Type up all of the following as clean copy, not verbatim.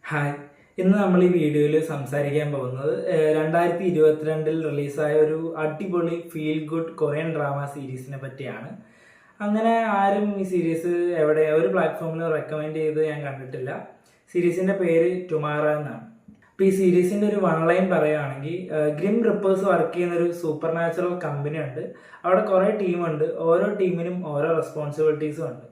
Hi, ഇന്ന് നമ്മൾ ഈ വീഡിയോയിൽ സംസാരിക്കാൻ പോകുന്നത് 2022 റിലീസായ ഒരു അടിപൊളി ഫീൽ ഗുഡ് കൊറിയൻ ഡ്രാമ സീരീസിനെ പറ്റിയാണ്. അങ്ങനെ ആരും ഈ സീരീസ് എവിടെ ഒരു പ്ലാറ്റ്ഫോമിലും റെക്കമെൻഡ് ചെയ്ത് ഞാൻ കണ്ടിട്ടില്ല. സീരീസിന്റെ പേര് ടുമാറോ എന്നാണ്. അപ്പോൾ ഈ സീരീസിന്റെ ഒരു വൺ ലൈൻ പറയുകയാണെങ്കിൽ, ഗ്രിം റിപ്പേഴ്സ് വർക്ക് ചെയ്യുന്ന ഒരു സൂപ്പർ നാച്ചുറൽ കമ്പനി ഉണ്ട്. അവിടെ കുറേ ടീമുണ്ട്. ഓരോ ടീമിനും ഓരോ റെസ്പോൺസിബിലിറ്റീസും ഉണ്ട്.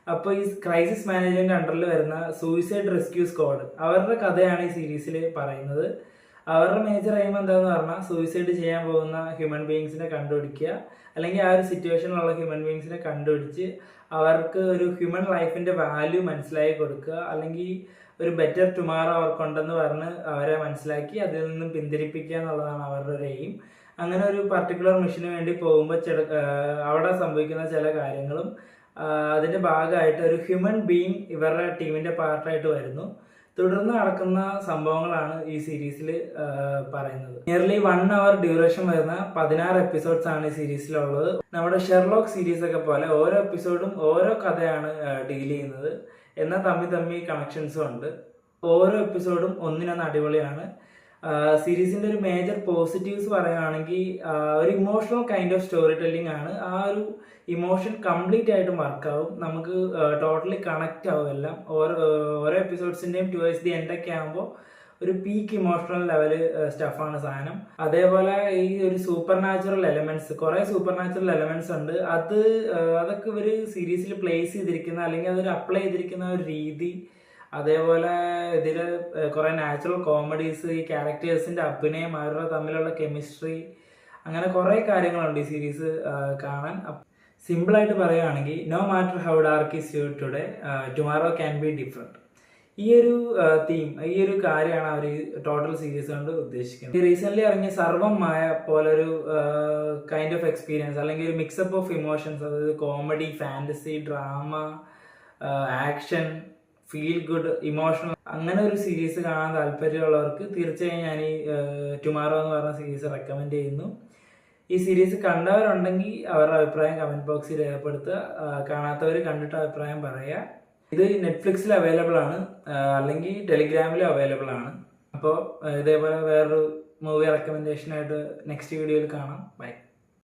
അപ്പോൾ ഈ ക്രൈസിസ് മാനേജ്മെന്റ് അണ്ടറിൽ വരുന്ന സൂയിസൈഡ് റെസ്ക്യൂ സ്ക്വാഡ്, അവരുടെ കഥയാണ് ഈ സീരീസിൽ പറയുന്നത്. അവരുടെ മേജർ എയിം എന്താന്ന് പറഞ്ഞാൽ സൂയിസൈഡ് ചെയ്യാൻ പോകുന്ന ഹ്യൂമൻ ബീയിങ്സിനെ കണ്ടുപിടിക്കുക, അല്ലെങ്കിൽ ആ ഒരു സിറ്റുവേഷനിലുള്ള ഹ്യൂമൻ ബീയിങ്സിനെ കണ്ടുപിടിച്ച് അവർക്ക് ഒരു ഹ്യൂമൻ ലൈഫിന്റെ വാല്യൂ മനസ്സിലാക്കി കൊടുക്കുക, അല്ലെങ്കിൽ ഒരു ബെറ്റർ ടുമാറോ അവർക്കുണ്ടെന്ന് പറഞ്ഞ് അവരെ മനസ്സിലാക്കി അതിൽ നിന്നും പിന്തിരിപ്പിക്കുക എന്നുള്ളതാണ് അവരുടെ ഒരു എയിം. അങ്ങനെ ഒരു പർട്ടിക്കുലർ മിഷന് വേണ്ടി പോകുമ്പോൾ അവിടെ സംഭവിക്കുന്ന ചില കാര്യങ്ങളും അതിന്റെ ഭാഗമായിട്ട് ഒരു ഹ്യൂമൻ ബീയിങ് ഇവരുടെ ടീമിന്റെ പാർട്ടായിട്ട് വരുന്നു. തുടർന്ന് നടക്കുന്ന സംഭവങ്ങളാണ് ഈ സീരീസിൽ പറയുന്നത്. നിയർലി 1 hour ഡ്യൂറേഷൻ വരുന്ന 16 എപ്പിസോഡ്സ് ആണ് ഈ സീരീസിലുള്ളത്. നമ്മുടെ ഷെർലോക്ക് സീരീസ് ഒക്കെ പോലെ ഓരോ എപ്പിസോഡും ഓരോ കഥയാണ് ഡീൽ ചെയ്യുന്നത്. എന്നാൽ തമ്മിൽ കണക്ഷൻസും ഉണ്ട്. ഓരോ എപ്പിസോഡും ഒന്നിനൊന്ന് അടിപൊളിയാണ്. സീരീസിന്റെ ഒരു മേജർ പോസിറ്റീവ്സ് പറയുകയാണെങ്കിൽ, ഒരു emotional kind of story telling ആണ്. ആ ഒരു ഇമോഷൻ കംപ്ലീറ്റ് ആയിട്ടും വർക്കാവും. നമുക്ക് ടോട്ടലി കണക്റ്റ് ആവും എല്ലാം. ഓരോ എപ്പിസോഡ്സിന്റെയും ടുവേഴ്സ് ദി എൻഡ് ഒക്കെ ആകുമ്പോൾ ഒരു പീക്ക് ഇമോഷണൽ ലെവല് സ്റ്റഫാണ് സാധനം. അതേപോലെ ഈ ഒരു സൂപ്പർ നാച്ചുറൽ എലമെന്റ്സ്, കുറെ സൂപ്പർ നാച്ചുറൽ എലമെന്റ്സ് ഉണ്ട്. അതൊക്കെ ഇവര് സീരീസിൽ പ്ലേസ് ചെയ്തിരിക്കുന്ന, അല്ലെങ്കിൽ അതൊരു അപ്ലൈ ചെയ്തിരിക്കുന്ന ഒരു രീതി, അതേപോലെ ഇതില് കുറെ നാച്ചുറൽ കോമഡീസ്, ഈ ക്യാരക്ടേഴ്സിന്റെ അഭിനയം, അവരുടെ തമ്മിലുള്ള കെമിസ്ട്രി, അങ്ങനെ കുറെ കാര്യങ്ങളുണ്ട് ഈ സീരീസ് കാണാൻ. സിമ്പിളായിട്ട് പറയുകയാണെങ്കിൽ, no matter how dark is your today, tomorrow can be different. ഈ ഒരു തീം, ഈ ഒരു കാര്യമാണ് അവർ ടോട്ടൽ സീരീസ് കൊണ്ട് ഉദ്ദേശിക്കുന്നത്. ഈ റീസെന്റ് ഇറങ്ങിയ സർവം മായ പോലൊരു കൈൻഡ് ഓഫ് എക്സ്പീരിയൻസ്, അല്ലെങ്കിൽ ഒരു മിക്സപ്പ് ഓഫ് ഇമോഷൻസ്, അതായത് comedy, fantasy, drama, action, feel good, emotional, അങ്ങനെ ഒരു സീരീസ് കാണാൻ താല്പര്യമുള്ളവർക്ക് തീർച്ചയായും ഞാൻ ഈ ടുമാറോ എന്ന് പറഞ്ഞ സീരീസ് റെക്കമെൻഡ് ചെയ്യുന്നു. ഈ സീരീസ് കണ്ടവരുണ്ടെങ്കിൽ അവരുടെ അഭിപ്രായം കമന്റ് ബോക്സിൽ രേഖപ്പെടുത്തുക. കാണാത്തവർ കണ്ടിട്ട് അഭിപ്രായം പറയുക. ഇത് നെറ്റ്ഫ്ലിക്സിൽ അവൈലബിൾ ആണ്, അല്ലെങ്കിൽ ടെലിഗ്രാമിലും അവൈലബിൾ ആണ്. അപ്പോൾ ഇതേപോലെ വേറൊരു മൂവി റെക്കമെൻഡേഷനായിട്ട് നെക്സ്റ്റ് വീഡിയോയിൽ കാണാം. ബൈ.